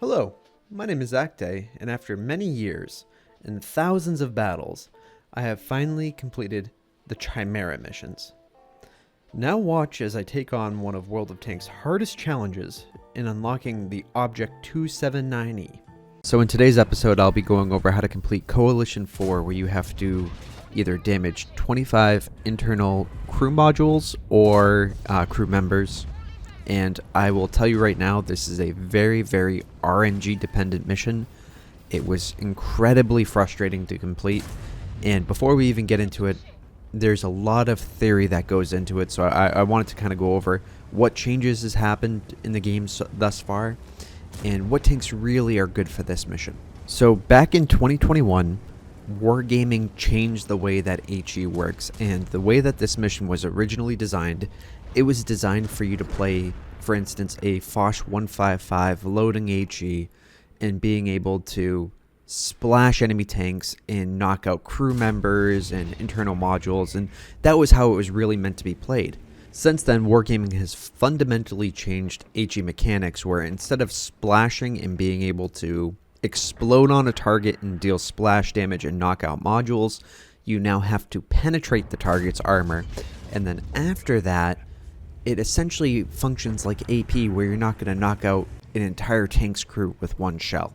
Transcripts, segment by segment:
Hello, my name is Acte, and after many years and thousands of battles, I have finally completed the Chimera missions. Now watch as I take on one of World of Tanks' hardest challenges in unlocking the OBJ 279E. So in today's episode, I'll be going over how to complete Coalition 4, where you have to either damage 25 internal crew modules or crew members. And I will tell you right now, this is a very, very RNG dependent mission. It was incredibly frustrating to complete. And before we even get into it, there's a lot of theory that goes into it. So I wanted to kind of go over what changes has happened in the game thus far and what tanks really are good for this mission. So back in 2021, Wargaming changed the way that HE works, and the way that this mission was originally designed, it was designed for you to play, for instance, a Foch 155 loading HE and being able to splash enemy tanks and knock out crew members and internal modules, and that was how it was really meant to be played. Since then, Wargaming has fundamentally changed HE mechanics, where instead of splashing and being able to explode on a target and deal splash damage and knock out modules, you now have to penetrate the target's armor, and then after that, it essentially functions like AP, where you're not going to knock out an entire tank's crew with one shell.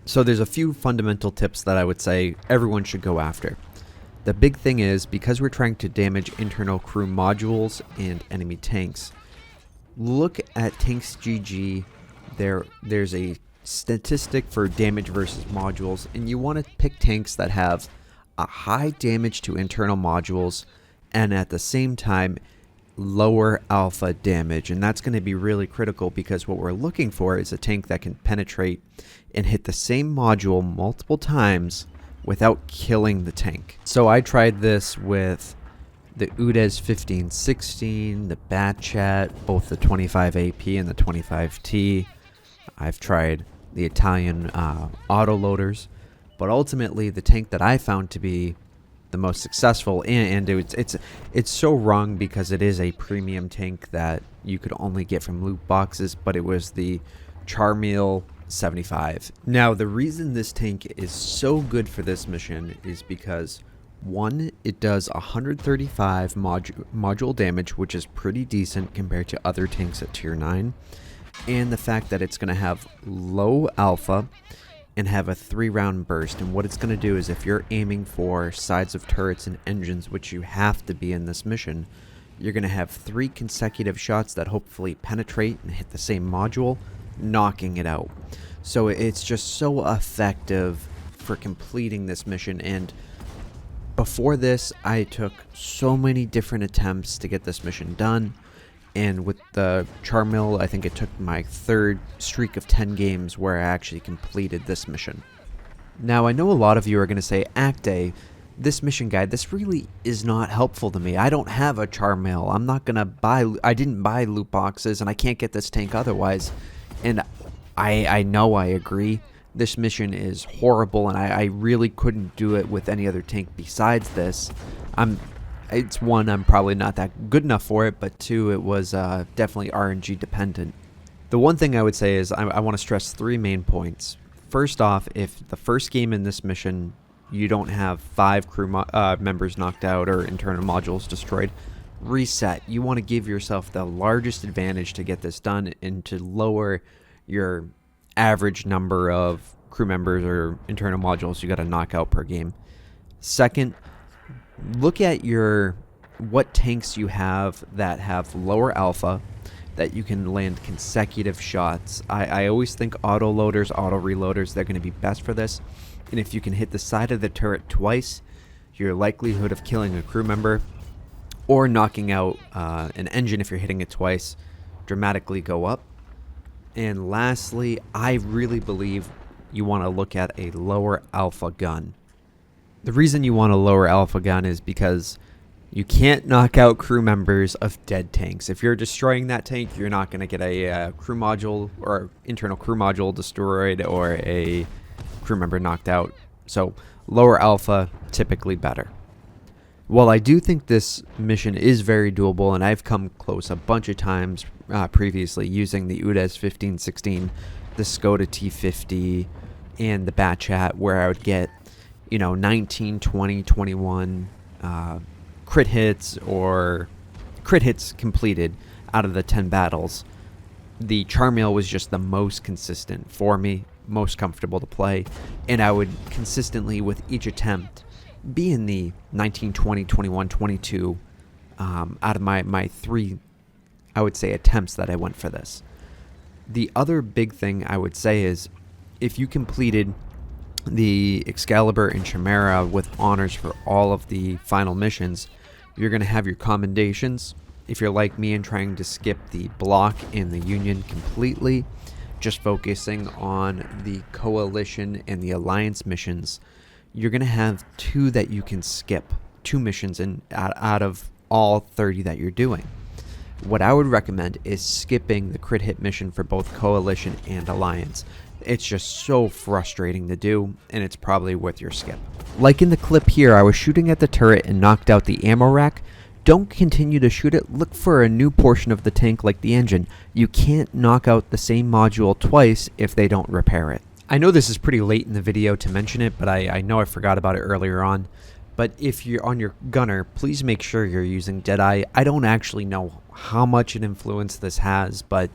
So there's a few fundamental tips that I would say everyone should go after. The big thing is, because we're trying to damage internal crew modules and enemy tanks, look at Tanks GG. There's a statistic for damage versus modules, and you want to pick tanks that have a high damage to internal modules and at the same time lower alpha damage. And that's going to be really critical, because what we're looking for is a tank that can penetrate and hit the same module multiple times without killing the tank. So I tried this with the OBJ 1516, the Batchat, both the 25 AP and the 25T. I've tried the Italian autoloaders, but ultimately the tank that I found to be the most successful, and it's so wrong because it is a premium tank that you could only get from loot boxes, but it was the Charlemagne 75. Now, the reason this tank is so good for this mission is because, one, it does 135 module damage, which is pretty decent compared to other tanks at tier 9, and the fact that it's going to have low alpha and have a 3-round burst. And what it's going to do is, if you're aiming for sides of turrets and engines, which you have to be in this mission, you're going to have 3 consecutive shots that hopefully penetrate and hit the same module, knocking it out. So it's just so effective for completing this mission. And before this, I took so many different attempts to get this mission done. And with the Charlemagne, I think it took my 3rd streak of 10 games where I actually completed this mission. Now, I know a lot of you are going to say, Acte, this mission guide, this really is not helpful to me. I don't have a Charlemagne. I'm not going to I didn't buy loot boxes, and I can't get this tank otherwise. And I know I agree. This mission is horrible, and I really couldn't do it with any other tank besides this. It's one, I'm probably not that good enough for it, but two, it was definitely RNG dependent. The one thing I would say is I want to stress 3 main points. First off, if the first game in this mission you don't have 5 crew members knocked out or internal modules destroyed, reset. You want to give yourself the largest advantage to get this done and to lower your average number of crew members or internal modules you got to knock out per game. Second, look at what tanks you have that have lower alpha that you can land consecutive shots. I always think auto loaders, auto reloaders, they're going to be best for this. And if you can hit the side of the turret twice, your likelihood of killing a crew member or knocking out an engine if you're hitting it twice dramatically go up. And lastly, I really believe you want to look at a lower alpha gun. The reason you want a lower alpha gun is because you can't knock out crew members of dead tanks. If you're destroying that tank, you're not going to get a crew module or internal crew module destroyed or a crew member knocked out. So lower alpha, typically better. While I do think this mission is very doable, and I've come close a bunch of times previously using the OBJ 1516 the Skoda T50 and the Bat Chat, where I would get, 19, 20, 21 crit hits or crit hits completed out of the 10 battles. The Charmail was just the most consistent for me, most comfortable to play, and I would consistently, with each attempt, be in the 19, 20, 21, 22 out of my 3, I would say, attempts that I went for this. The other big thing I would say is, if you completed the Excalibur and Chimera with honors for all of the final missions, you're going to have your commendations. If you're like me and trying to skip the block and the Union completely, just focusing on the Coalition and the Alliance missions, you're going to have 2 that you can skip, 2 missions out of all 30 that you're doing. What I would recommend is skipping the crit hit mission for both Coalition and Alliance. It's just so frustrating to do, and it's probably worth your skip. Like in the clip here, I was shooting at the turret and knocked out the ammo rack. Don't continue to shoot it. Look for a new portion of the tank like the engine. You can't knock out the same module twice if they don't repair it. I know this is pretty late in the video to mention it, but I know I forgot about it earlier on. But if you're on your gunner, please make sure you're using Deadeye. I don't actually know how much an influence this has, but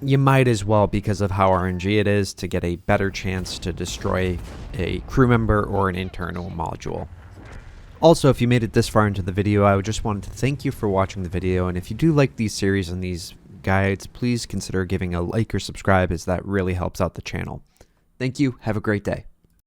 you might as well, because of how RNG it is, to get a better chance to destroy a crew member or an internal module. Also, if you made it this far into the video, I just wanted to thank you for watching the video, and if you do like these series and these guides, please consider giving a like or subscribe, as that really helps out the channel. Thank you. Have a great day.